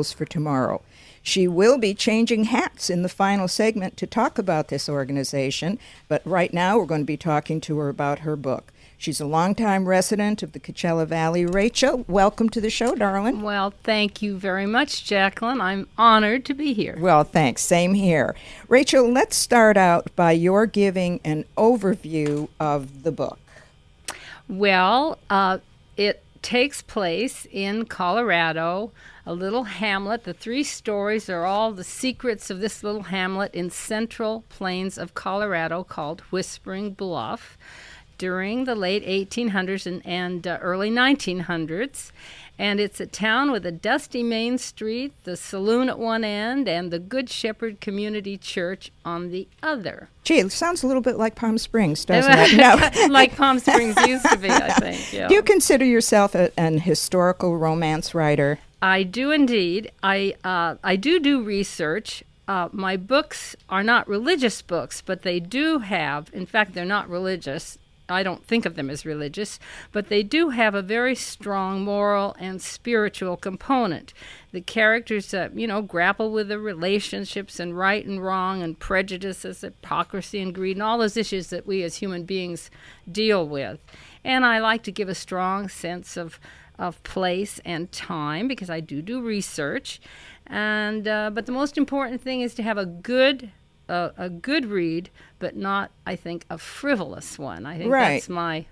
for tomorrow. She will be changing hats in the final segment to talk about this organization, but right now we're going to be talking to her about her book. She's a longtime resident of the Coachella Valley. Rachel, welcome to the show, darling. Well, thank you very much, Jacqueline. I'm honored to be here. Well, thanks. Same here. Rachel, let's start out by your giving an overview of the book. Well, it takes place in Colorado, a little hamlet. The three stories are all the secrets of this little hamlet in central plains of Colorado called Whispering Bluff during the late 1800s and early 1900s. And it's a town with a dusty main street, the saloon at one end, and the Good Shepherd Community Church on the other. Gee, it sounds a little bit like Palm Springs, doesn't it? No. Like Palm Springs used to be, I think. Yeah. Do you consider yourself an historical romance writer? I do indeed. I do research. My books are not religious books, but they do have, in fact, they're not religious. I don't think of them as religious, but they do have a very strong moral and spiritual component. The characters, grapple with the relationships and right and wrong and prejudices, hypocrisy and greed, and all those issues that we as human beings deal with. And I like to give a strong sense of place and time because I do research. And but the most important thing is to have a good read, but not, I think, a frivolous one. I think that's my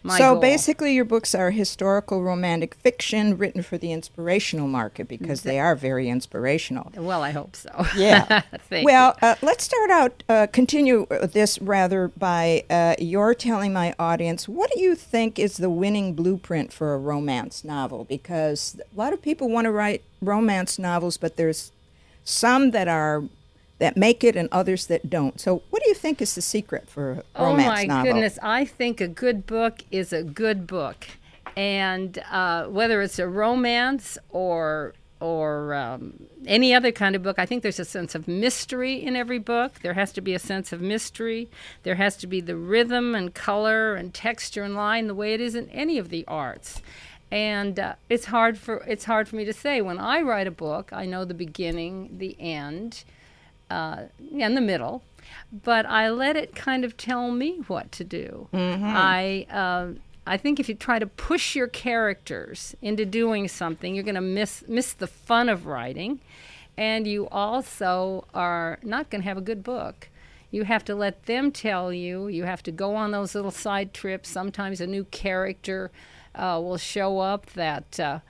so goal. Basically your books are historical romantic fiction written for the inspirational market because they are very inspirational. Well, I hope so. Yeah. Thank you. Let's start out, continue this rather by your telling my audience, what do you think is the winning blueprint for a romance novel? Because a lot of people want to write romance novels, but there's some that make it and others that don't. So what do you think is the secret for a romance novel? Oh, my goodness. I think a good book is a good book. And whether it's a romance or any other kind of book, I think there's a sense of mystery in every book. There has to be a sense of mystery. There has to be the rhythm and color and texture and line the way it is in any of the arts. And it's hard for me to say. When I write a book, I know the beginning, the end, and the middle, but I let it kind of tell me what to do. Mm-hmm. I think if you try to push your characters into doing something, you're going to miss the fun of writing, and you also are not going to have a good book. You have to let them tell you. You have to go on those little side trips. Sometimes a new character will show up that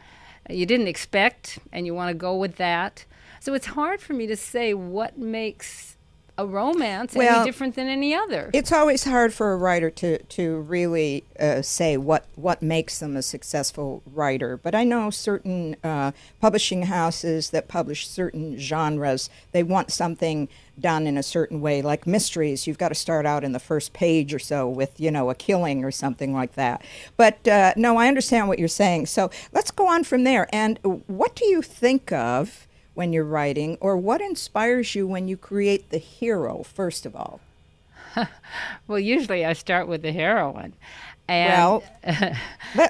you didn't expect, and you want to go with that. So it's hard for me to say what makes a romance any different than any other. It's always hard for a writer to really say what makes them a successful writer. But I know certain publishing houses that publish certain genres, they want something done in a certain way. Like mysteries, you've got to start out in the first page or so with, a killing or something like that. But no, I understand what you're saying. So let's go on from there. And what do you think of when you're writing, or what inspires you when you create the hero, first of all? Well, usually I start with the heroine. And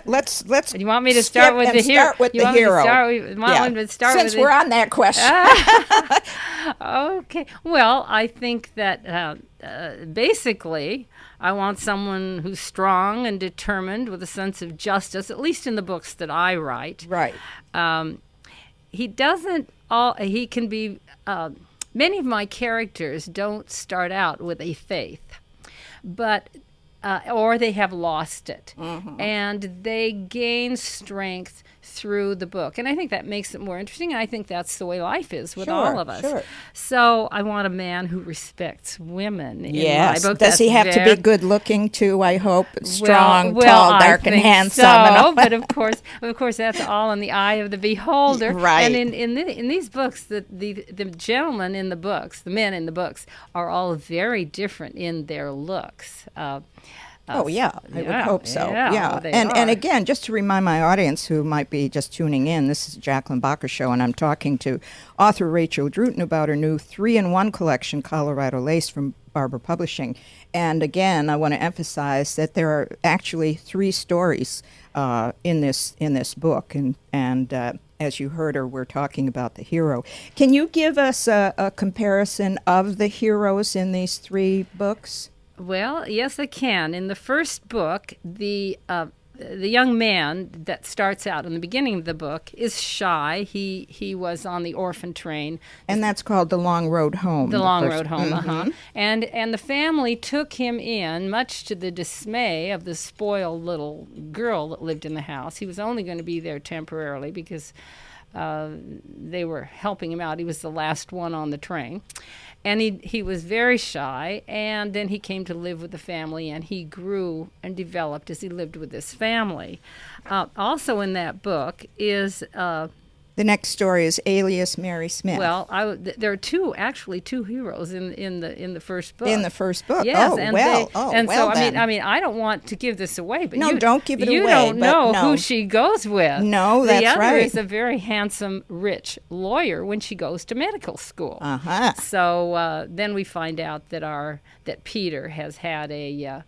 let's. Do you want me to start with the hero? Start with the hero. Since we're on that question. Okay. Well, I think that basically I want someone who's strong and determined with a sense of justice, at least in the books that I write. Right. He can be, many of my characters don't start out with a faith, but, or they have lost it, and they gain strength through the book. And I think that makes it more interesting, and I think that's the way life is with all of us. Sure. So I want a man who respects women in yes. my book. Does he have to be good looking too, I hope? Strong, tall, dark, and handsome. But of course that's all in the eye of the beholder. Right. And in these books, the gentlemen in the books, the men in the books, are all very different in their looks. I would hope so. Yeah. And again, just to remind my audience who might be just tuning in, this is Jacqueline Bachar Show, and I'm talking to author Rachel Druten about her new 3-in-1 collection, Colorado Lace, from Barber Publishing. And again, I want to emphasize that there are actually 3 stories in this book, and as you heard her, we're talking about the hero. Can you give us a comparison of the heroes in these 3 books? Well, yes, I can. In the first book, the young man that starts out in the beginning of the book is shy. He was on the orphan train. And that's called The Long Road Home. The Long Road Home, And the family took him in, much to the dismay of the spoiled little girl that lived in the house. He was only going to be there temporarily because they were helping him out. He was the last one on the train. And he was very shy, and then he came to live with the family, and he grew and developed as he lived with this family. Also in that book is... the next story is Alias Mary Smith. Well, there are two heroes in the first book. In the first book, yes, so I mean, I don't want to give this away, but no, don't give it away. You don't know who she goes with. No, that's right. The other right. is a very handsome, rich lawyer when she goes to medical school. So then we find out that Peter has had a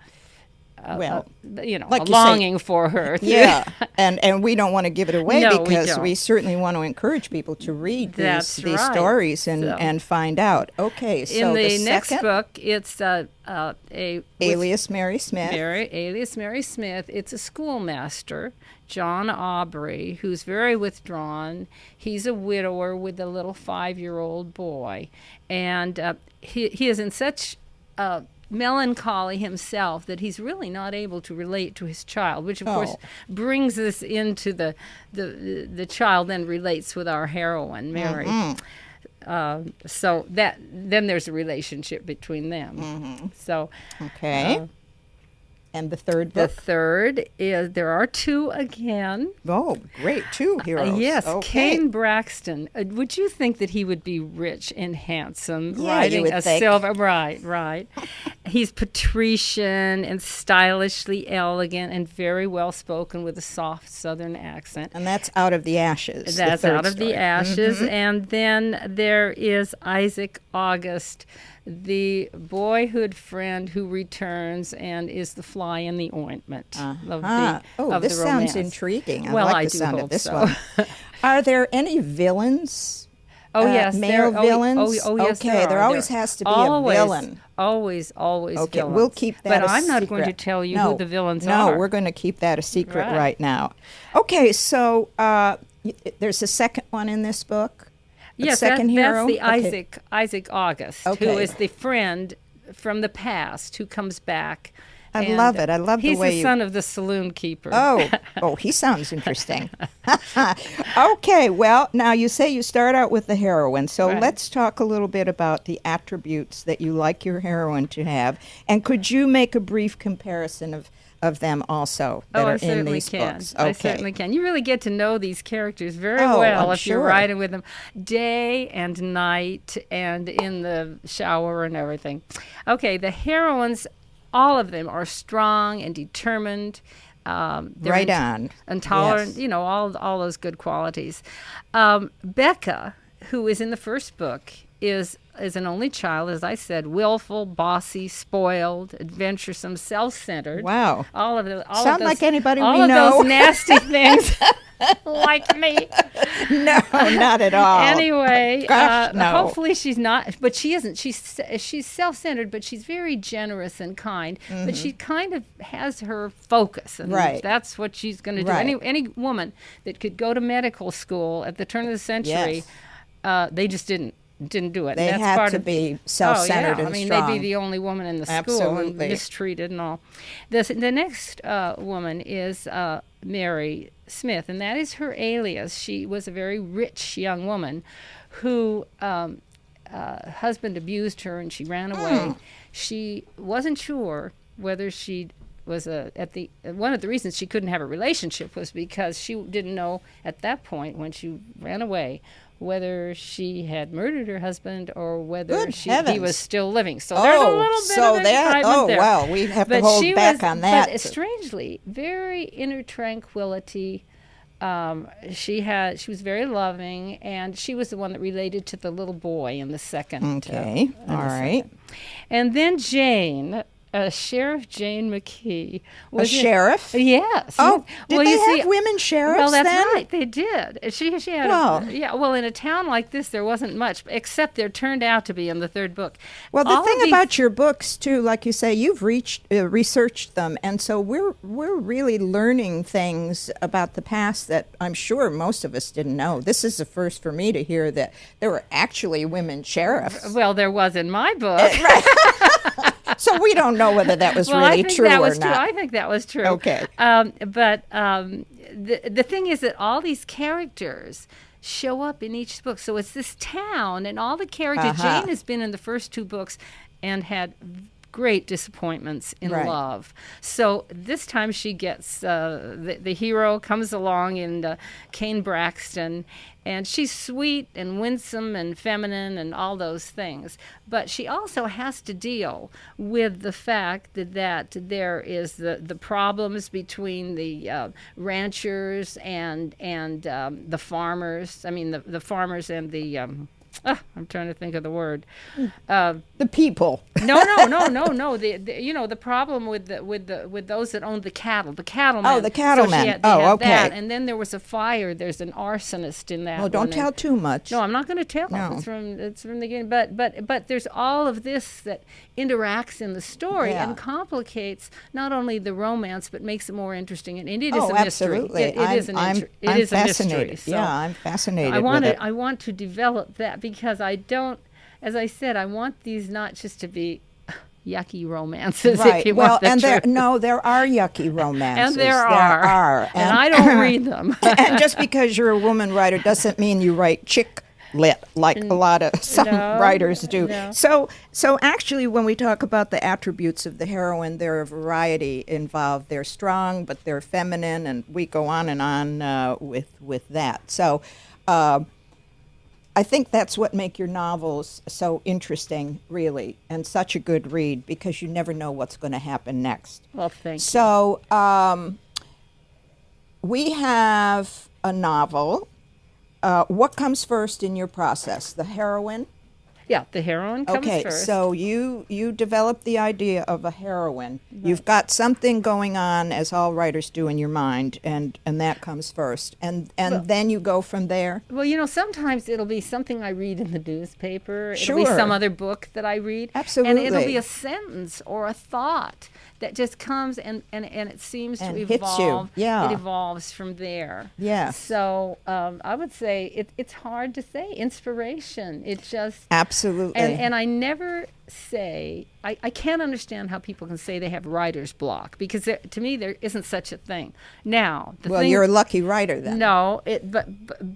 like a longing for her. Yeah, and we don't want to give it away because we certainly want to encourage people to read these stories and find out. Okay, so in the next book, it's Alias Mary Smith. Alias Mary Smith. It's a schoolmaster, John Aubrey, who's very withdrawn. He's a widower with a little 5-year-old boy, and he is in such melancholy himself that he's really not able to relate to his child, which of course brings us into the child then relates with our heroine Mary. So that then there's a relationship between them. So and the third book? The third is, there are 2 again. Oh, great, 2 heroes. Yes, okay. Kane Braxton. Would you think that he would be rich and handsome? Yeah, you would think. Silver, right. He's patrician and stylishly elegant and very well spoken with a soft Southern accent. And that's Out of the Ashes. That's Out of the Ashes. And then there is Isaac August, the boyhood friend who returns and is the fly in the ointment of this the romance. Sounds intriguing. Well, I like I the do sound hope of this so. one. Are there any villains? Oh, yes. Male villains? Oh, yes, okay, there always has to be a villain. Always okay, villains. We'll keep that But a I'm not secret. going to tell you who the villains are. are. We're going to keep that a secret right now. Okay, so there's a second one in this book? Yes, second hero? That's the Isaac August, who is the friend from the past who comes back. I love it. I love the way he's the son of the saloon keeper. Oh, he sounds interesting. Okay, well, now you say you start out with the heroine, so let's talk a little bit about the attributes that you like your heroine to have, and could you make a brief comparison of them also that are in these books? Okay. I certainly can. You really get to know these characters very well if you're writing with them day and night and in the shower and everything. Okay, the heroines, all of them are strong and determined. Right on. And tolerant, yes. All those good qualities. Becca, who is in the first book, is an only child, as I said, willful, bossy, spoiled, adventuresome, self-centered. Wow. Sound like anybody we know. All of those nasty things, like me. No, not at all. Anyway, Gosh, no. Hopefully she's not, but she isn't. She's self-centered, but she's very generous and kind. But she kind of has her focus, and that's what she's going to do. Any woman that could go to medical school at the turn of the century, they just didn't do it. They had to be self-centered and strong. They'd be the only woman in the school and mistreated and all. The next woman is Mary Smith, and that is her alias. She was a very rich young woman who husband abused her and she ran away. She wasn't sure whether she was one of the reasons she couldn't have a relationship was because she didn't know at that point when she ran away whether she had murdered her husband or whether he was still living. So there's a little bit of excitement there. Well, we have to hold back on that. But strangely, very inner tranquility. She was very loving, and she was the one that related to the little boy in the second. Okay, all right. And then Jane, Sheriff Jane McKee A was sheriff? Yes. Oh, did Well, they you see, have women sheriffs well, that's then? right. They did. She had Well. yeah. Well, in a town like this, there wasn't much, except there turned out to be in the third book. Well, the All thing of these- about your books too, like you say, you've researched them, and so we're really learning things about the past that I'm sure most of us didn't know. This is the first for me to hear that there were actually women sheriffs. well, there was in my book. So we don't know whether that was Well, really I think true that or was not. true. I think that was true. Okay. But the thing is that all these characters show up in each book. So it's this town and all the characters. Uh-huh. Jane has been in the first two books and had great disappointments in Right. love. So this time she gets the hero comes along in Kane Braxton, and she's sweet and winsome and feminine and all those things. But she also has to deal with the fact that there is the problems between the ranchers and the farmers. I mean the farmers and the I'm trying to think of the word. The people. No. The problem with those that owned the cattle, the cattlemen. Oh, the cattlemen. So they had Okay. that. And then there was a fire. There's an arsonist in that. Well, don't one. tell too much. No, I'm not going to tell. No. It's from the beginning. But there's all of this that interacts in the story Yeah. and complicates not only the romance but makes it more interesting. And it is Oh, a mystery. absolutely. It is an I'm it is a fascinated. mystery. So Yeah, I'm fascinated I want with it. I want to develop that because I don't. As I said, I want these not just to be yucky romances. Right. If you Well, want the and truth. there are yucky romances. And there are. And I don't read them. And just because you're a woman writer doesn't mean you write chick lit like a lot of some No, writers do. no. So actually, when we talk about the attributes of the heroine, there are a variety involved. They're strong, but they're feminine, and we go on and on with that. So. I think that's what make your novels so interesting, really, and such a good read because you never know what's going to happen next. Well, thank you. So we have a novel. What comes first in your process? The heroine? Yeah, the heroine comes Okay, first. so you develop the idea of a heroine. You've got something going on, as all writers do, in your mind, and that comes first. And then you go from there? Well, sometimes it'll be something I read in the newspaper. It'll be Sure. some other book that I read. Absolutely. And it'll be a sentence or a thought that just comes and it seems And to hits you. evolve. Yeah. It evolves from there. Yes. So I would say it's hard to say. Inspiration. It just... Absolutely. And I never say, I can't understand how people can say they have writer's block because to me there isn't such a thing. Now, well, you're a lucky writer then. No,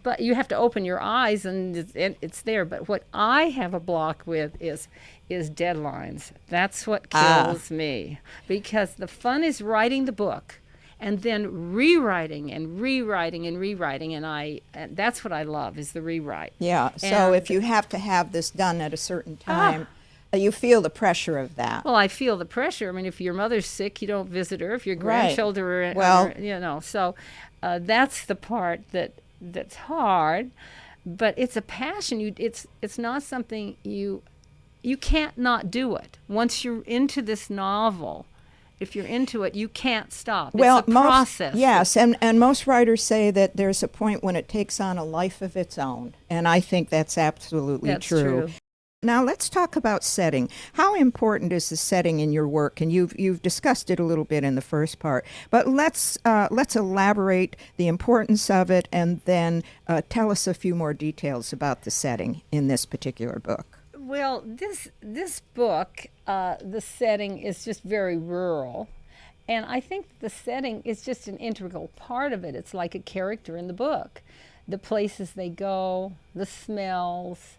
but you have to open your eyes and it's there. But what I have a block with is deadlines. That's what kills me because the fun is writing the book and then rewriting and rewriting and rewriting, and that's what I love is the rewrite. Yeah. So And- if you have to have this done at a certain time, you feel the pressure of that. Well, I feel the pressure. I mean, if your mother's sick, you don't visit her. If your Right. grandchildren are, Well- so that's the part that's hard. But it's a passion. It's not something you can't not do it. Once you're into this novel, if you're into it, you can't stop. Well, it's a process. Yes, and most writers say that there's a point when it takes on a life of its own, and I think that's absolutely That's true. Now let's talk about setting. How important is the setting in your work? And you've discussed it a little bit in the first part, but let's elaborate the importance of it, and then tell us a few more details about the setting in this particular book. Well, this book, the setting is just very rural. And I think the setting is just an integral part of it. It's like a character in the book. The places they go, the smells,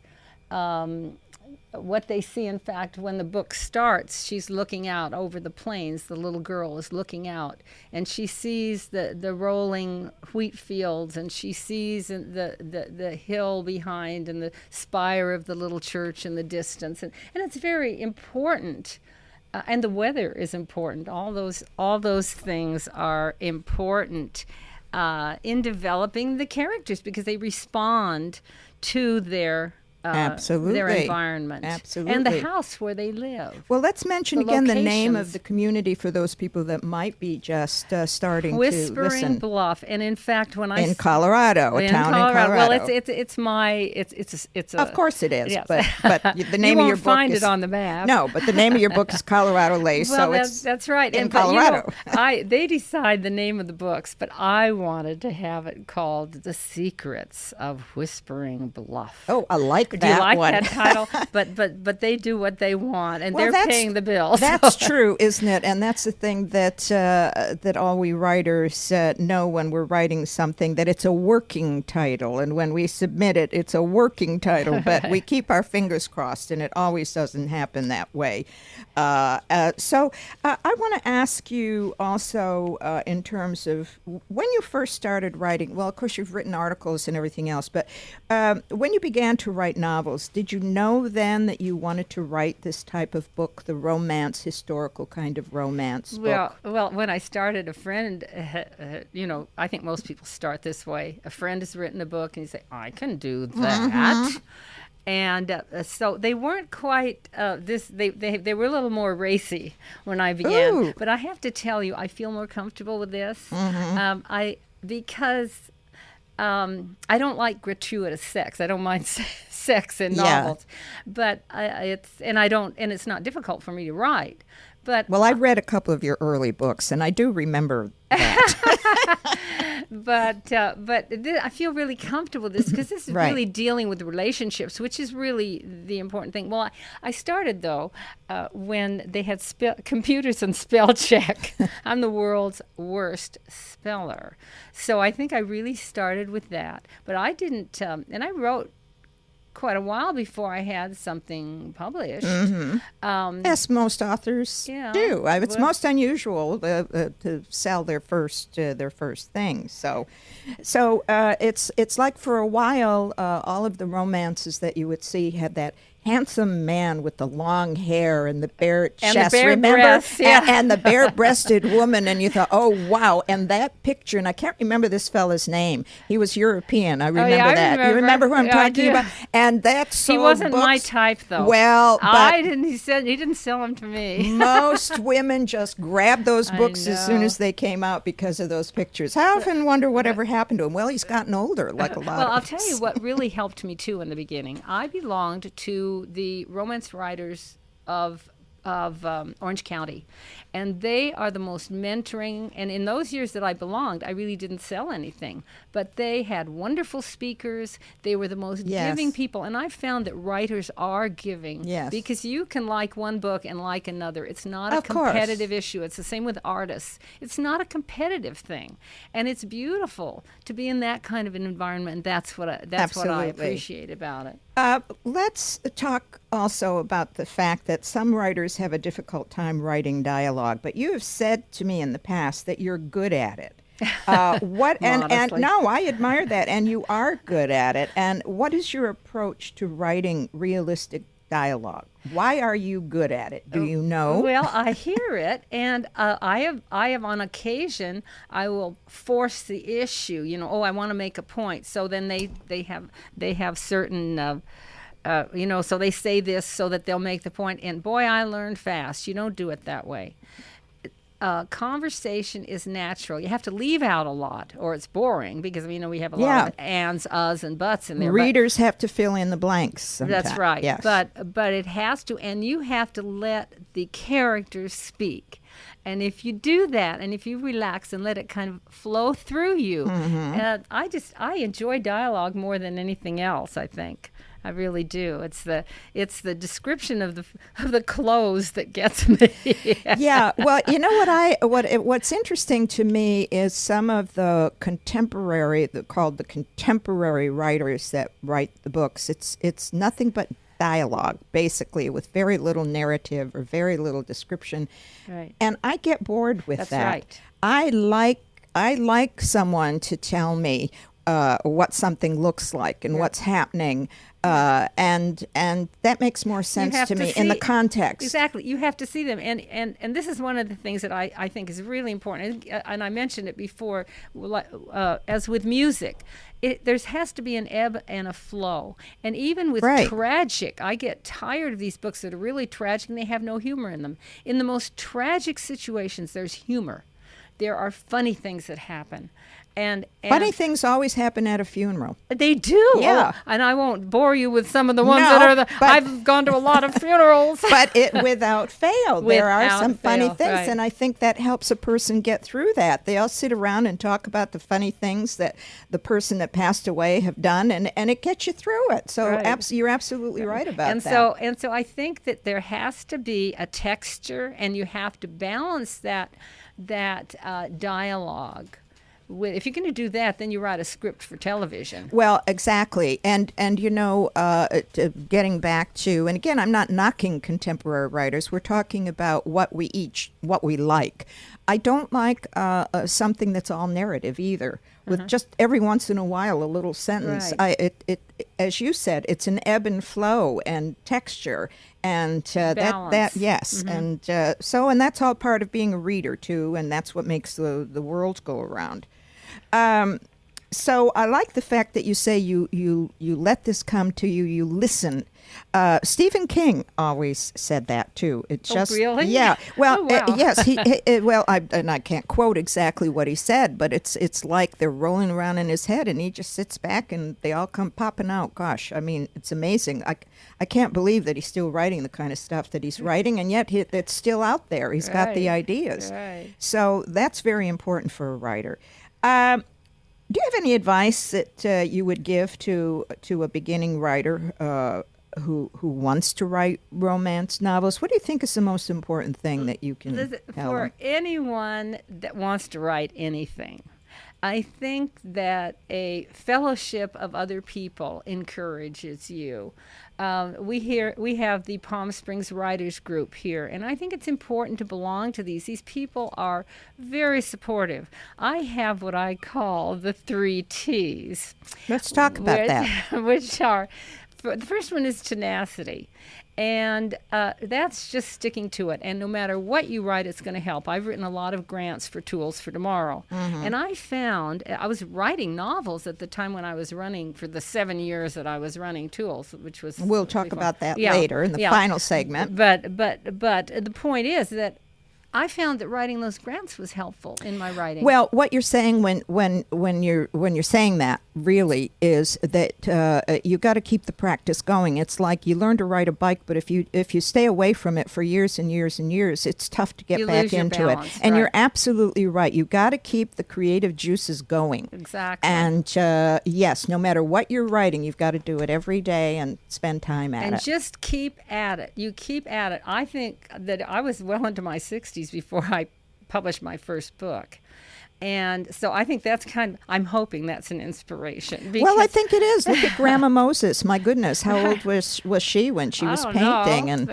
what they see. In fact, when the book starts, she's looking out over the plains. The little girl is looking out, and she sees the rolling wheat fields, and she sees the hill behind and the spire of the little church in the distance. And it's very important. And the weather is important. All those things are important in developing the characters because they respond to their Absolutely. their environment. Absolutely. And the house where they live. Well, let's mention again the name of locations. the community for those people that might be just starting to Whispering listen. Bluff. And in fact, when I In Colorado, a town in Colorado. Well, it's a. Of course it is, Yes. but the name you of your won't book find is it on the map. No, but the name of your book is Colorado Lace, Well, so that's right. in But, Colorado. they decide the name of the books, but I wanted to have it called The Secrets of Whispering Bluff. Oh, I like that Do you like one. that title? But they do what they want, and Well, they're paying the bills. That's true, isn't it? And that's the thing that that all we writers know when we're writing something, that it's a working title, and when we submit it, it's a working title. But we keep our fingers crossed, and it always doesn't happen that way. So I want to ask you also in terms of when you first started writing. Well, of course, you've written articles and everything else, but when you began to write novels, did you know then that you wanted to write this type of book, the romance, historical kind of romance book? Well, when I started, a friend, I think most people start this way. A friend has written a book, and you say, I can do that. Mm-hmm. And so they weren't quite this. They were a little more racy when I began. Ooh. But I have to tell you, I feel more comfortable with this. Mm-hmm. Because I don't like gratuitous sex. I don't mind sex in Yeah. novels, but it's not difficult for me to write. But Well, I read a couple of your early books, and I do remember that. I feel really comfortable with this because this is Right. really dealing with relationships, which is really the important thing. Well, I started though when they had computers and spell check. I'm the world's worst speller, so I think I really started with that. But I didn't, and I wrote quite a while before I had something published. Yes, most authors Yeah. do. It's Well- most unusual to sell their first thing. So it's like for a while, all of the romances that you would see had that handsome man with the long hair and the bare And the chest, bare remember? breasts, yeah. And the bare-breasted woman, and you thought, oh wow! And that picture, and I can't remember this fella's name. He was European. I remember I that. You remember who I'm Yeah, I talking do. about? And that's so He wasn't my books- type though. Well, but I didn't. He said he didn't sell them to me. most women just grabbed those I books as soon know. as they came out because of those pictures. I often wonder whatever happened to him. Well, he's gotten older, like a lot Well, of I'll us. tell you what really helped me too in the beginning. I belonged to the romance writers of Orange County, and they are the most mentoring. And in those years that I belonged, I really didn't sell anything, but they had wonderful speakers. They were the most Yes. giving people, and I found that writers are giving. Yes. Because you can like one book and like another. It's not a Of course. competitive issue. It's the same with artists. It's not a competitive thing, and it's beautiful to be in that kind of an environment. And that's what I Absolutely. appreciate about it. Let's talk also about the fact that some writers have a difficult time writing dialogue, but you have said to me in the past that you're good at it. And Modestly. no, I admire that, and you are good at it. And what is your approach to writing realistic dialogue? Why are you good at it? Do you know? Well, I hear it, and I have on occasion I will force the issue. I want to make a point. So then they have certain. So they say this so that they'll make the point. And boy, I learned fast. You don't do it that way. Conversation is natural. You have to leave out a lot, or it's boring because we have a lot of ands, us, and buts in there. but- Readers have to fill in the blanks sometimes. That's right. Yes. But it has to, and you have to let the characters speak. And if you do that, and if you relax and let it kind of flow through you, I enjoy dialogue more than anything else. I think I really do. It's the description of the clothes that gets me. Yeah, well, you know what's interesting to me is some of the contemporary writers that write the books. It's nothing but dialogue, basically, with very little narrative or very little description. Right. And I get bored with That's that. right. I like someone to tell me what something looks like and what's happening, and that makes more sense to me in the context. Exactly, you have to see them, and this is one of the things that I think is really important, and I mentioned it before, as with music. There has to be an ebb and a flow. And even with tragic, I get tired of these books that are really tragic and they have no humor in them. In the most tragic situations, there's humor. There are funny things that happen. And funny things always happen at a funeral. They do. Yeah. And I won't bore you with some of the ones that are I've gone to a lot of funerals. But without fail, there are some funny things. Right. And I think that helps a person get through that. They all sit around and talk about the funny things that the person that passed away have done, and it gets you through it. So you're absolutely right about that. And so I think that there has to be a texture, and you have to balance that dialogue. If you're going to do that, then you write a script for television. Well, exactly. And getting back to, and again, I'm not knocking contemporary writers. We're talking about what we like. I don't like something that's all narrative either, with just every once in a while a little sentence. Right. As you said, it's an ebb and flow and texture. And that yes. Mm-hmm. And that's all part of being a reader too, and that's what makes the world go around. So I like the fact that you say you let this come to you, you listen. Stephen King always said that too. It just really? Yeah. Well, oh, wow. Yes. I can't quote exactly what he said, but it's like they're rolling around in his head, and he just sits back, and they all come popping out. Gosh, I mean, it's amazing. I can't believe that he's still writing the kind of stuff that he's writing, and yet it's still out there. He's got the ideas. Right. So that's very important for a writer. Do you have any advice that you would give to a beginning writer who wants to write romance novels? What do you think is the most important thing that you can tell them? For anyone that wants to write anything, I think that a fellowship of other people encourages you. We have the Palm Springs Writers Group here, and I think it's important to belong to these. These people are very supportive. I have what I call the 3 T's. Let's talk about that. Which are, the first one is tenacity. And that's just sticking to it. And no matter what you write, it's going to help. I've written a lot of grants for Tools for Tomorrow. Mm-hmm. And I found, I was writing novels at the time when I was running, for the 7 years that I was running Tools, which was... We'll talk about that later in the final segment. But the point is that I found that writing those grants was helpful in my writing. Well, what you're saying when you're saying that really is that you got to keep the practice going. It's like you learn to ride a bike, but if you stay away from it for years and years and years, it's tough to get back into it. And you're absolutely right. You got to keep the creative juices going. Exactly. And yes, no matter what you're writing, you've got to do it every day and spend time at it. And just keep at it. You keep at it. I think that I was well into my 60s before I published my first book. And so I think that's I'm hoping that's an inspiration. Well, I think it is. Look at Grandma Moses. My goodness, how old was she when she was painting?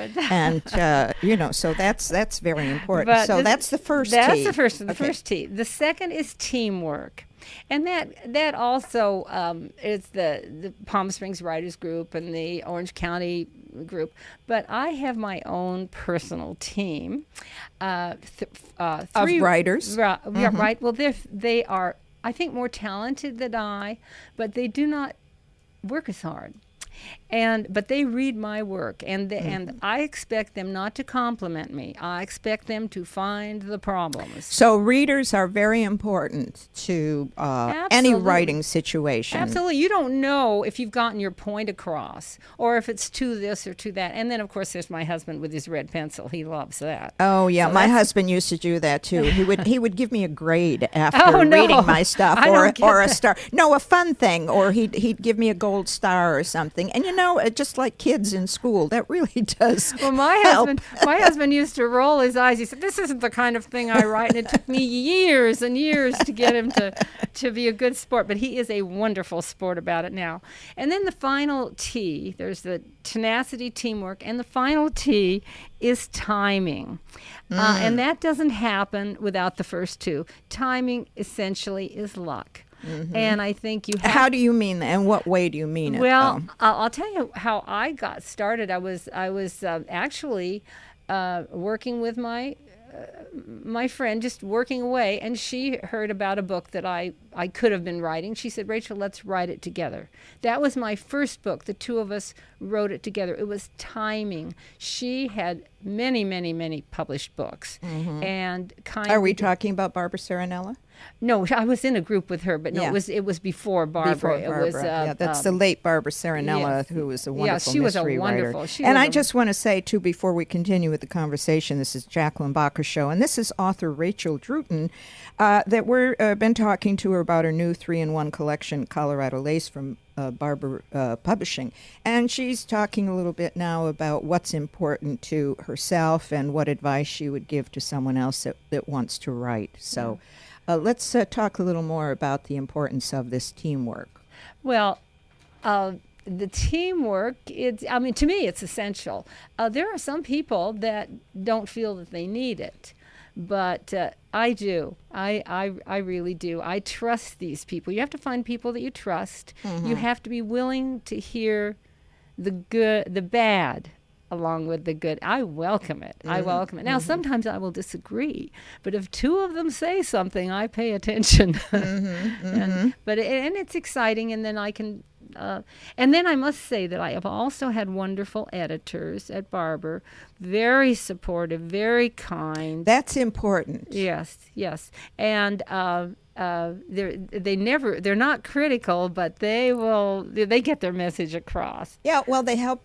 So that's very important. So that's the first T. That's the first T. The second is teamwork. And that also is the Palm Springs Writers Group and the Orange County group. But I have my own personal team. 3 of writers. Yeah, right. Well, they are, I think, more talented than I, but they do not work as hard. But they read my work, and I expect them not to compliment me. I expect them to find the problems. So readers are very important to any writing situation. Absolutely. You don't know if you've gotten your point across, or if it's to this or to that. And then, of course, there's my husband with his red pencil. He loves that. Oh yeah, so my husband used to do that too. He would give me a grade after reading my stuff, or a star. No, a fun thing, or he'd give me a gold star or something. And just like kids in school, that really does. Well, my husband used to roll his eyes. He said, "This isn't the kind of thing I write," and it took me years and years to get him to be a good sport. But he is a wonderful sport about it now. And then the final T, there's the tenacity, teamwork, and the final T is timing. And that doesn't happen without the first two. Timing essentially is luck. And I think you have. How do you mean that? And what way do you mean it? Well, though? I'll tell you how I got started. I was actually working with my friend, just working away, and she heard about a book that I could have been writing. She said, Rachel, let's write it together. That was my first book. The two of us wrote it together. It was timing. She had many, many, many published books. And Are we talking about Barbara Serenella? No, I was in a group with her, but no, Yeah. it was before Barbara. Before Barbara. It was yeah, that's the late Barbara Serenella, yes. who was a Yeah, wonderful she was a mystery wonderful- writer. she And was I a- just want to say, too, before we continue with the conversation, this is Jacqueline Bachar Show, and this is author Rachel Druten, that we're been talking to her about her new 3-in-1 collection, Colorado Lace, from Barber Publishing. And she's talking a little bit now about what's important to herself and what advice she would give to someone else that wants to write. So let's talk a little more about the importance of this teamwork. Well, the teamwork, to me, it's essential. There are some people that don't feel that they need it, but I do. I really do. I trust these people. You have to find people that you trust. You have to be willing to hear the good, the bad, along with the good. I welcome it. I welcome it. Now, sometimes I will disagree, but if two of them say something, I pay attention. And it's exciting, and then I can. And then I must say that I have also had wonderful editors at Barber, very supportive, very kind. That's important. Yes, and they're not critical, but they get their message across. Yeah, well, they help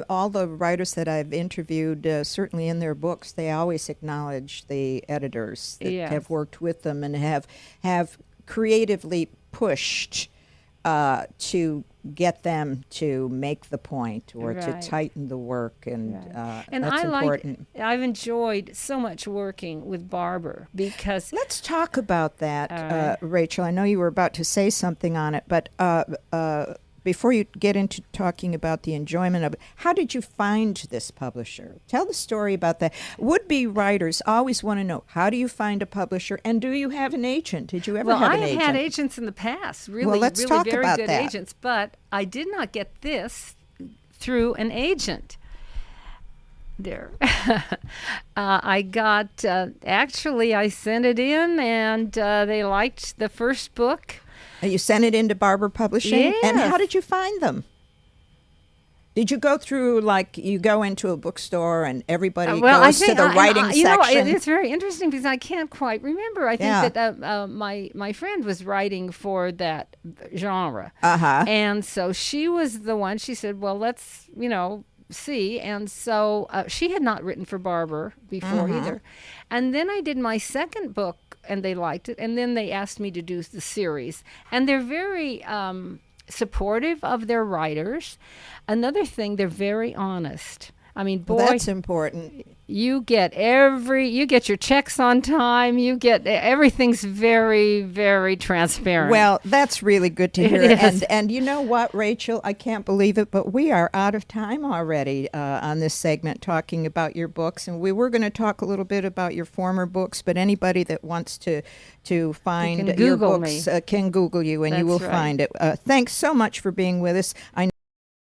all the writers that I've interviewed. Certainly in their books, they always acknowledge the editors that have worked with them and have creatively pushed to get them to make the point or to tighten the work, and that's important. I've enjoyed so much working with Barber because. Let's talk about that, Rachel. I know you were about to say something on it, but before you get into talking about the enjoyment of it, how did you find this publisher? Tell the story about that. Would-be writers always want to know, how do you find a publisher, and do you have an agent? Did you ever have an agent? Well, I have had agents in the past, really talk very about good that. agents, but I did not get this through an agent. There. I got, actually, I sent it in, and they liked the first book. You sent it into Barber Publishing? Yes. And how did you find them? Did you go through, like, you go into a bookstore and everybody goes to the writing section? It's very interesting because I can't quite remember. I think that my friend was writing for that genre. And so she was the one, she said, well, let's, see. And so she had not written for Barber before either. And then I did my second book, and they liked it. And then they asked me to do the series. And they're very supportive of their writers. Another thing, they're very honest. I mean, boy, that's important. You get your checks on time. You get everything's very, very transparent. Well, that's really good to hear. It is. And you know what, Rachel? I can't believe it, but we are out of time already on this segment talking about your books. And we were going to talk a little bit about your former books, but anybody that wants to find your books can Google you, and you will find it. Thanks so much for being with us.